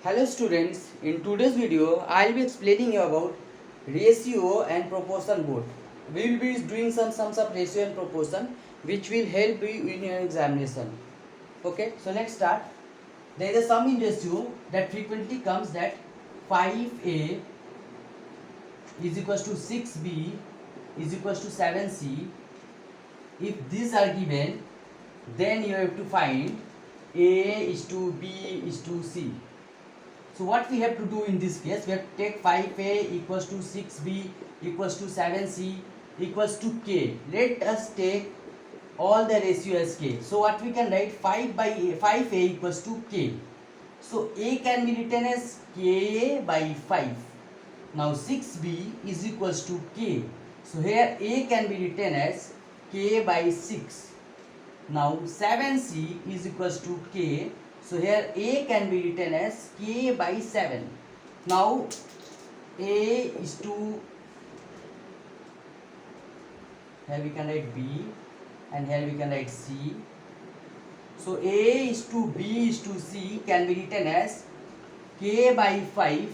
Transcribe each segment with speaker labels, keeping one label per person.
Speaker 1: Hello students, in today's video I will be explaining you about ratio and proportion both. We will be doing some sums of ratio and proportion which will help you in your examination. Okay, so let's start. There is a sum in ratio that frequently comes that 5a is equals to 6b is equals to 7c. If these are given, then you have to find a is to b is to c. So what we have to do in this case, we have to take 5a equals to 6b equals to 7c equals to k. Let us take all the ratio as k. So what we can write, 5a equals to k. So a can be written as ka by 5. Now 6b is equals to k. So here a can be written as k by 6. Now 7c is equals to k. So here a can be written as k by 7. Now a is to, here we can write b and here we can write c. So a is to b is to c can be written as k by 5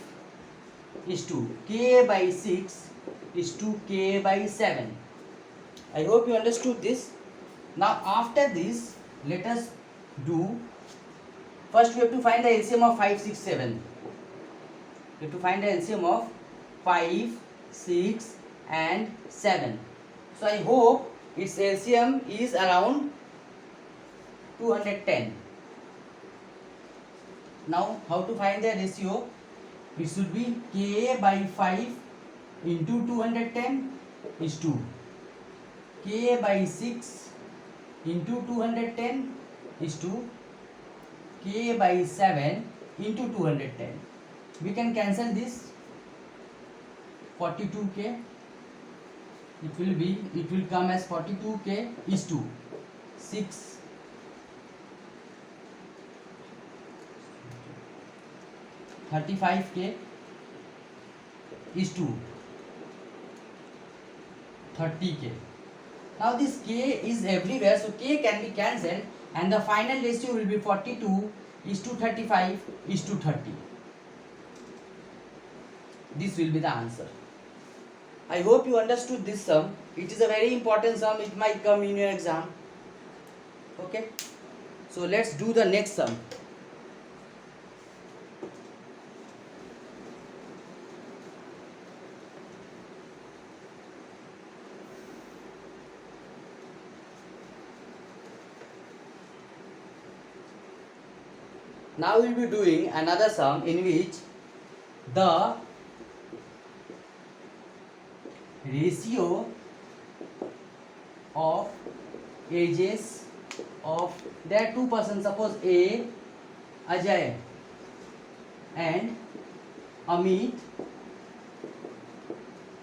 Speaker 1: is to k by 6 is to k by 7. I hope you understood this. Now after this, let us do, first we have to find the LCM of 5, 6, 7. We have to find the LCM of 5, 6 and 7. So I hope its LCM is around 210. Now how to find the ratio? It should be k by 5 into 210 is 2. K by 6 into 210 is 2. K by 7 into 210. We can cancel this. 42k. It will come as 42k is 2. 6. 35k is 2. 30k. Now this k is everywhere, so k can be cancelled and the final ratio will be 42 is to 35 is to 30. This will be the answer. I hope you understood this sum. It is a very important sum. It might come in your exam. Okay. So let's do the next sum. Now we will be doing another sum in which the ratio of ages of, there are two persons, suppose A, Ajay and Amit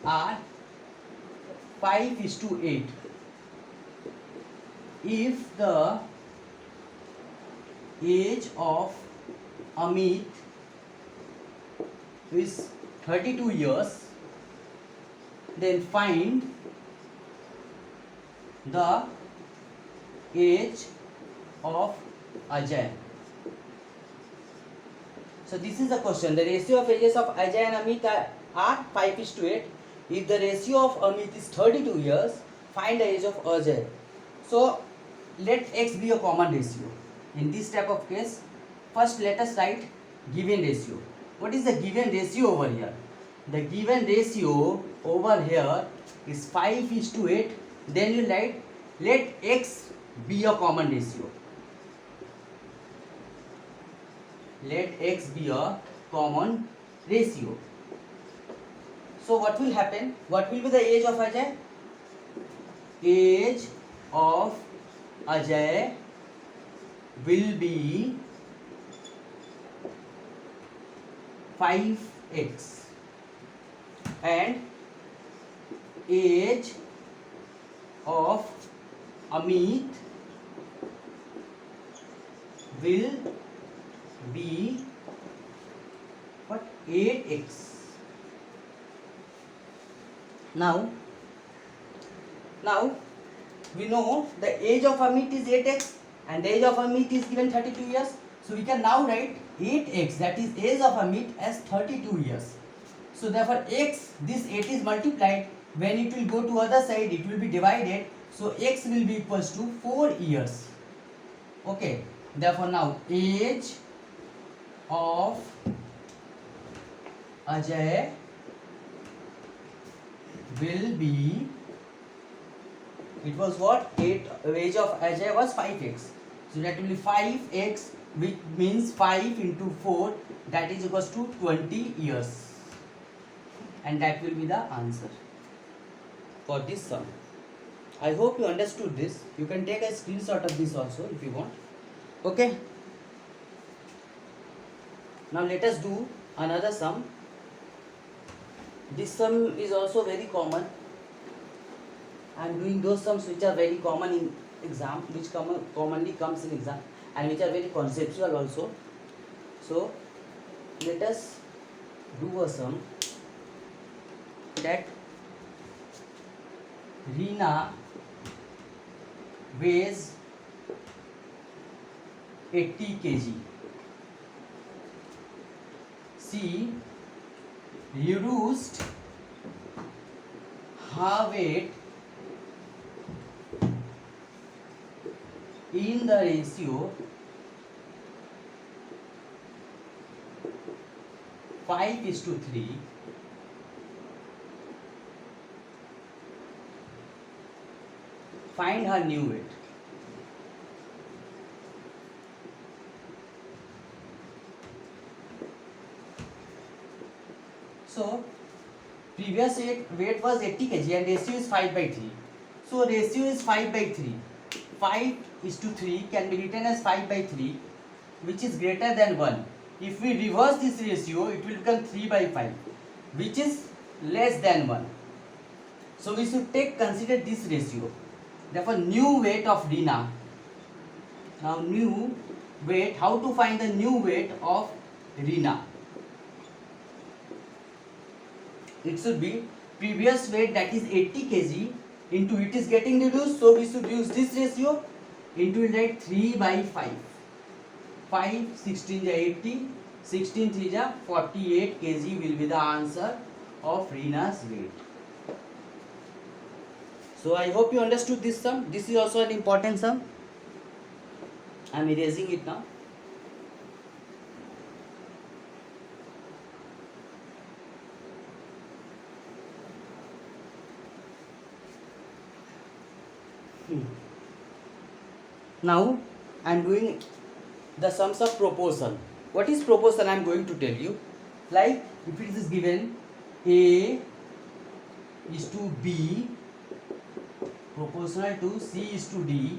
Speaker 1: are 5:8. If the age of Amit is 32 years, then find the age of Ajay. So this is the question. The ratio of ages of Ajay and Amit are 5:8. If the ratio of Amit is 32 years, find the age of Ajay. So let x be a common ratio. In this type of case, first let us write given ratio. What is the given ratio over here? The given ratio over here is 5:8. Then you write, let x be a common ratio. Let x be a common ratio. So what will happen? What will be the age of Ajay? Age of Ajay will be 5x and age of Amit will be what? 8x. Now we know the age of Amit is 8x and the age of Amit is given 32 years. So we can now write 8x, that is age of Amit, as 32 years. So therefore x, this 8 is multiplied, when it will go to other side it will be divided, so x will be equals to 4 years. Okay, therefore now age of Ajay will be, it was what, age of Ajay was 5x, so that will be 5x, which means 5 into 4, that is equals to 20 years, and that will be the answer for this sum. I hope you understood this. You can take a screenshot of this also if you want. Okay, now let us do another sum. This sum is also very common. I am doing those sums which are very common in exam, which commonly comes in exam, and which are very conceptual also. So let us do a sum that Reena weighs 80 kg. She reduced her weight in the ratio 5:3. Find her new weight. So previous weight was 80 kg and ratio is 5/3. So ratio is 5/3. 5:3 can be written as 5/3, which is greater than 1. If we reverse this ratio, it will become 3/5, which is less than 1. So we should consider this ratio. Therefore, new weight of Reena. Now new weight, how to find the new weight of Reena? It should be previous weight, that is 80 kg, into it is getting reduced, so we should use this ratio, into it, like 3/5. 5 16 80, 16 3 48 kg will be the answer of Reena's weight. So I hope you understood this sum. This is also an important sum. I am erasing it now. Now I am doing the sums of proportion. What is proportion? I am going to tell you. Like if it is given A is to B proportional to C is to D,